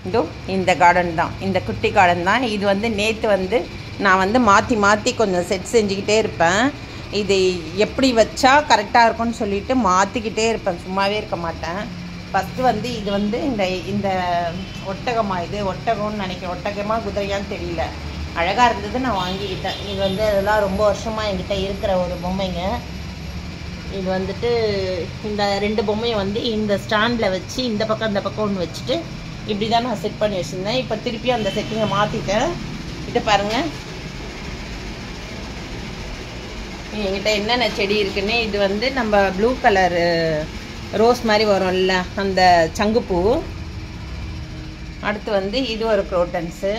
இதோ இந்த கார்டன் தான், இந்த குட்டி கார்டன் தான். இது வந்து நேற்று வந்து நான் வந்து மாற்றி மாற்றி கொஞ்சம் செட் செஞ்சுக்கிட்டே இருப்பேன். இது எப்படி வச்சா கரெக்டாக இருக்கும்னு சொல்லிவிட்டு மாற்றிக்கிட்டே இருப்பேன், சும்மாவே இருக்க மாட்டேன். ஃபஸ்ட்டு வந்து இது வந்து இந்த ஒட்டகமாக, இது ஒட்டகம்னு நினைக்கிறேன், ஒட்டகமாக குதிரையான்னு தெரியல, அழகாக இருந்தது, நான் வாங்கிக்கிட்டேன். இது வந்து அதெல்லாம் ரொம்ப வருஷமாக என்கிட்ட இருக்கிற ஒரு பொம்மைங்க. இது வந்துட்டு இந்த 2 பொம்மையை வந்து இந்த ஸ்டாண்டில் வச்சு இந்த பக்கம் இந்த பக்கம் ஒன்று வச்சுட்டு இப்படி தான் நான் செட் பண்ணி வச்சுருந்தேன். இப்போ திருப்பி அந்த செட்டிங்கை மாற்றிட்டேன். இதை பாருங்கள், என்கிட்ட என்னென்ன செடி இருக்குன்னு. இது வந்து நம்ம ப்ளூ கலரு ரோஸ் மாதிரி வரும்ல, அந்த சங்குப்பூ. அடுத்து வந்து இது ஒரு குரோட்டன்ஸு.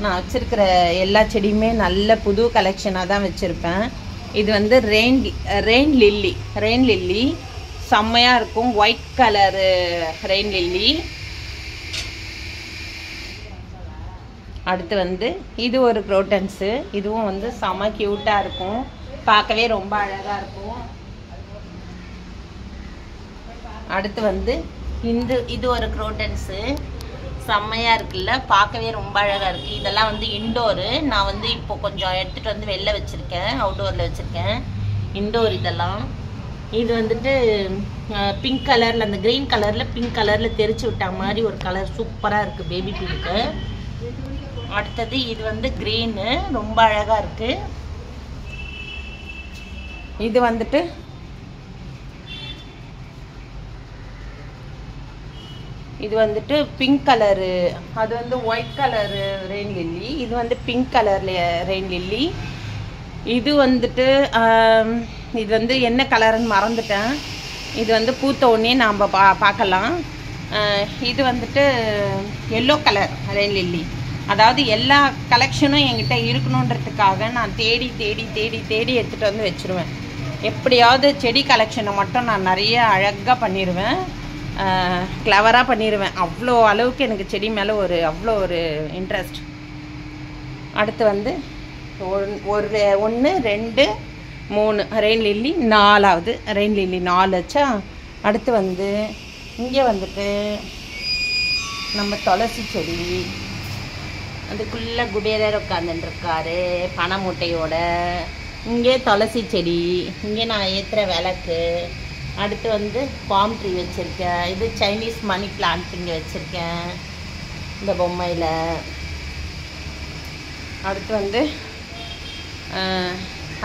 நான் வச்சுருக்கிற எல்லா செடியுமே நல்ல புது கலெக்ஷனாக தான் வச்சுருப்பேன். இது வந்து ரெயின் லில்லி செம்மையாக இருக்கும், ஒயிட் கலரு ரெயின் லில்லி. அடுத்து வந்து இது ஒரு குரோட்டன்ஸு. இதுவும் வந்து செம்ம க்யூட்டாக இருக்கும், பார்க்கவே ரொம்ப அழகாக இருக்கும். அடுத்து வந்து இது ஒரு குரோட்டன்ஸு, செம்மையாக இருக்குல்ல, பார்க்கவே ரொம்ப அழகாக இருக்குது. இதெல்லாம் வந்து இன்டோரு. நான் வந்து இப்போ கொஞ்சம் எடுத்துகிட்டு வந்து வெளில வச்சுருக்கேன், அவுட்டோரில் வச்சுருக்கேன். இன்டோர் இதெல்லாம். இது வந்துட்டு பிங்க் கலரில், அந்த க்ரீன் கலரில் பிங்க் கலரில் தெரிச்சு விட்ட மாதிரி ஒரு கலர், சூப்பராக இருக்குது, பேபி பிங்க்கு. அடுத்தது இது வந்து க்ரீனு, ரொம்ப அழகாக இருக்குது. இது வந்துட்டு பிங்க் கலரு, அது வந்து ஒயிட் கலரு ரெயின் லில்லி. இது வந்து பிங்க் கலரில் ரெயின் லில்லி. இது வந்துட்டு இது வந்து என்ன கலருன்னு மறந்துட்டேன். இது வந்து பூத்த உடனே நாம் பார்க்கலாம். இது வந்துட்டு எல்லோ கலர் ரெயின் லில்லி. அதாவது எல்லா கலெக்ஷனும் என்கிட்ட இருக்கணுன்றதுக்காக நான் தேடி தேடி தேடி தேடி எடுத்துகிட்டு வந்து வச்சுருவேன். எப்படியாவது செடி கலெக்ஷனை மட்டும் நான் நிறைய அழகாக பண்ணிடுவேன், கிளவராக பண்ணிடுவேன். அவ்வளோ அளவுக்கு எனக்கு செடி மேலே அவ்வளோ ஒரு இன்ட்ரெஸ்ட். அடுத்து வந்து 1 2 3 ரெயின் லில்லி, 4வது ரெயின் லில்லி 4 வச்சா. அடுத்து வந்து இங்கே வந்துட்டு நம்ம துளசி செடி, அதுக்குள்ளே குபேரர் உட்காந்துட்டுருக்காரு பனை மூட்டையோட. இங்கே துளசி செடி, இங்கே நான் ஏற்றுற விளக்கு. அடுத்து வந்து பாம் ட்ரீ வச்சுருக்கேன். இது சைனீஸ் மணி பிளான்ட் இங்கே வச்சுருக்கேன் இந்த பொம்மையில். அடுத்து வந்து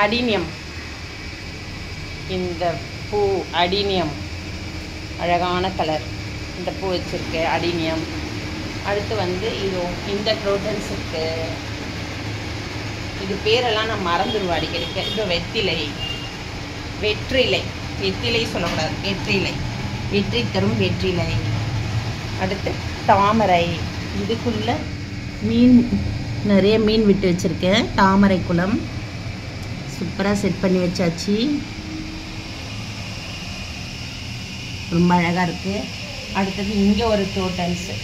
அடீனியம், இந்த பூ அடீனியம், அழகான கலர், இந்த பூ வச்சுருக்கேன், அடீனியம். அடுத்து வந்து இந்த குரோட்டன்ஸ் இருக்குது. இது பேரெல்லாம் நான் மறந்துடுவேன் அடிக்கடிக்க. இது வெற்றிலை சொல்லக்கூடாது, வெற்றி தரும் வெற்றிலை. அடுத்து தாமரை. இதுக்குள்ளே நிறைய மீன் விட்டு வச்சுருக்கேன், தாமரை குளம். சூப்பராக செட் பண்ணி வச்சாச்சு, ரொம்ப அழகாக இருக்குது. அடுத்தது இங்கே ஒரு குரோட்டன்ஸு,